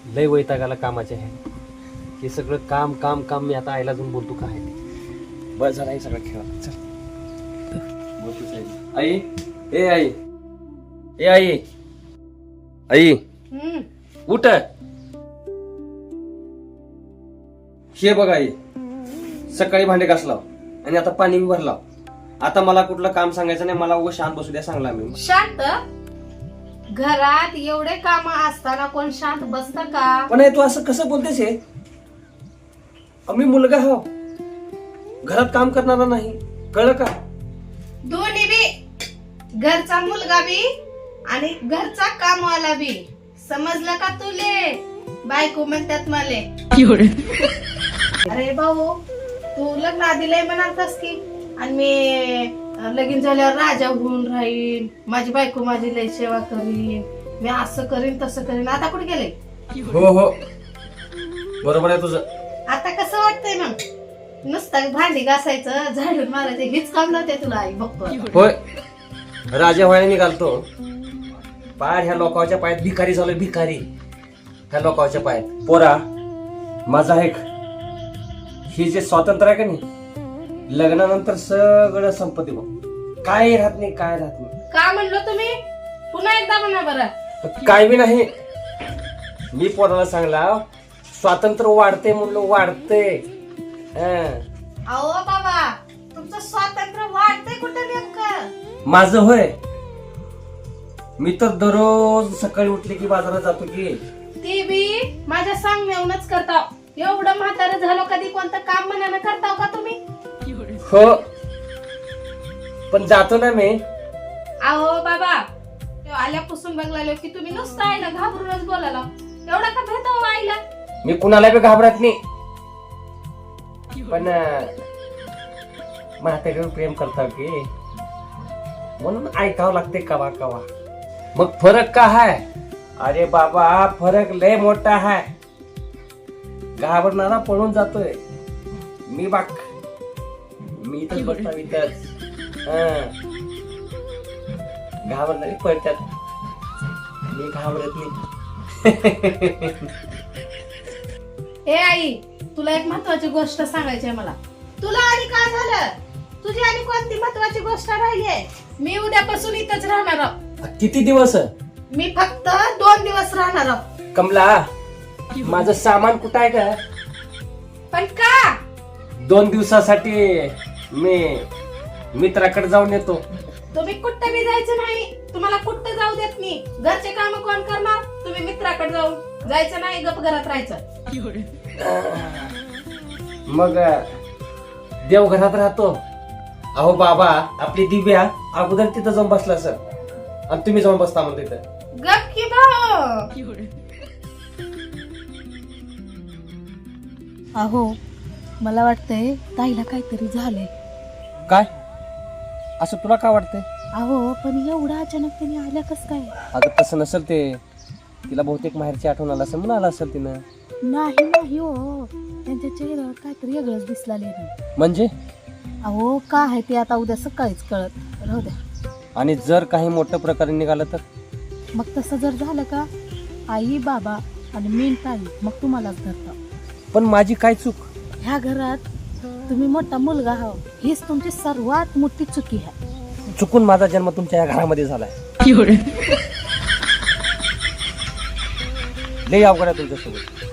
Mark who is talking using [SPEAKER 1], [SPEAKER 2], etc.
[SPEAKER 1] लय वैतागाला कामाचे आहे. हे सगळं काम काम काम मी आता आईला जाऊन बोलतो काय ते. बस झाला हे सगळं खेळ. चल बोलतोच आई. आई ए आई ए आई आई उठ. हे बघ आई, सकाळी भांडे घासलाव आणि आता पाणी बी भरलाव. आता मला कुठलं काम सांगायचं नाही, मला उगा शांत बसू द्या सांगला मी.
[SPEAKER 2] शांत? घरात एवढे काम असताना कोण शांत बसत का?
[SPEAKER 1] पण तू असं कसं बोलतेस हे? मी मुलगा हो, घरात काम करणारा नाही, कळलं का?
[SPEAKER 2] दोन्ही बी, घरचा मुलगा बी आणि घरचा कामवाला बी. समजलं का तुले? बायको म्हणतात मले. अरे भाऊ, तू लग्न आधी लय म्हणालतास की, आणि मी लगीन झाल्यावर राजा होऊन राहीन, माझी बायको माझी लय सेवा करीन, मी असं करीन तसं करीन. आता कुठे गेले?
[SPEAKER 1] हो हो बरोबर आहे तुझं.
[SPEAKER 2] आता कसं वाटतंय मग? नुसतं भांडी घासायचं, झाडून मारायचं, हेच काम नव्हते तुला? आई बघतो
[SPEAKER 1] होय, राजा व्हायला निघालतो. पार ह्या लोकांच्या पायात भिकारी झालोय, भिकारी ह्या लोकांच्या पायात. पोरा माझा ऐक, ही जे स्वातंत्र्य आहे का नाही, लग्नानंतर सगळं संपत्ती बघ, काय राहत नाही, काय राहत नाही.
[SPEAKER 2] का म्हणलो तुम्ही? पुन्हा एकदा म्हणा बरं.
[SPEAKER 1] काय बी नाही. मी पोराला सांगला स्वातंत्र्य वाढते म्हणलं, वाढते.
[SPEAKER 2] अहो बाबा, तुमचं स्वातंत्र्य वाढतंय कुठं नेमकं?
[SPEAKER 1] माझं होय, मी तर दररोज सकाळी उठले की बाजारात जातो की.
[SPEAKER 2] ती बी माझ्या सांगण्यावरूनच करता. एवढं म्हातारं झालं, कधी कोणतं काम मनानं करताव का तुम्ही?
[SPEAKER 1] हो, पण जातो ना मी.
[SPEAKER 2] अहो बाबा, आल्यापासून बघला की तुम्ही नुसतं आईला घाबरूनच बोलायला. एवढा का भेटाव आईला?
[SPEAKER 1] मी कुणाला बी घाबरत नाही, पण म्हातारीवर प्रेम करता की, म्हणून ऐकावं लागते कवा कवा. मग फरक का आहे? अरे बाबा, फरक लय मोठा आहे. घाबरणारा पळून जातोय, मी बाक मी इथंच बसता इथंच. घाबरणारी पळतात, मी घाबरत नाही.
[SPEAKER 2] ए आई, तुला एक महत्वाची गोष्ट सांगायची आहे मला. तुला आणि काय झालं? तुझी आणि कोणती महत्वाची गोष्ट राहिली आहे? मी उद्यापासून इथंच राहणार आहोत.
[SPEAKER 1] किती दिवस?
[SPEAKER 2] मी फक्त 2 दिवस राहणार आहोत.
[SPEAKER 1] कमला, माझं सामान कुठं आहे का?
[SPEAKER 2] पण का?
[SPEAKER 1] 2 दिवसासाठी मी मित्राकडे जाऊन येतो.
[SPEAKER 2] तुम्ही कुठं बी जायचं नाही. तुम्हाला कुठं जाऊ देत नाही. घरचे काम कोण करणार? तुम्ही मित्राकडे जाऊन जायचं नाही, गप घरात राहायचं.
[SPEAKER 1] मग देवघरात राहतो. अहो बाबा, आपली दिव्या अगोदर तिथं जाऊन बसला सर, आणि तुम्ही जाऊन बसता म्हणून तिथं.
[SPEAKER 2] गप की भाऊ.
[SPEAKER 3] अहो, मला वाटतंय ताईला काहीतरी झालंय.
[SPEAKER 1] काय असं तुला काय वाटतंय?
[SPEAKER 3] अहो, पण एवढं अचानक त्यांनी आल्या कस काय?
[SPEAKER 1] अगं तसं नसेल ते, तिला बहुतेक माहेरची आठवण आला असेल म्हणून आला असेल तिनं.
[SPEAKER 3] नाही हो, त्यांच्या चेहऱ्यावर काहीतरी वेगळंच दिसला.
[SPEAKER 1] म्हणजे
[SPEAKER 3] अहो, काय आहे ते आता उद्या सकाळीच कळत. राहू द्या.
[SPEAKER 1] आणि जर काही मोठं प्रकारे निघालं तर?
[SPEAKER 3] मग तसं जर झालं का, आई बाबा आणि मेन ताई मग तुम्हालाच धरता.
[SPEAKER 1] पण माझी काय चूक?
[SPEAKER 3] ह्या घरात तुम्ही मोठा मुलगा आहो, हीच तुमची सर्वात मोठी चुकी आहे.
[SPEAKER 1] चुकून माझा जन्म तुमच्या या घरामध्ये झालाय. लय अवघड आहे तुमच्यासोबत.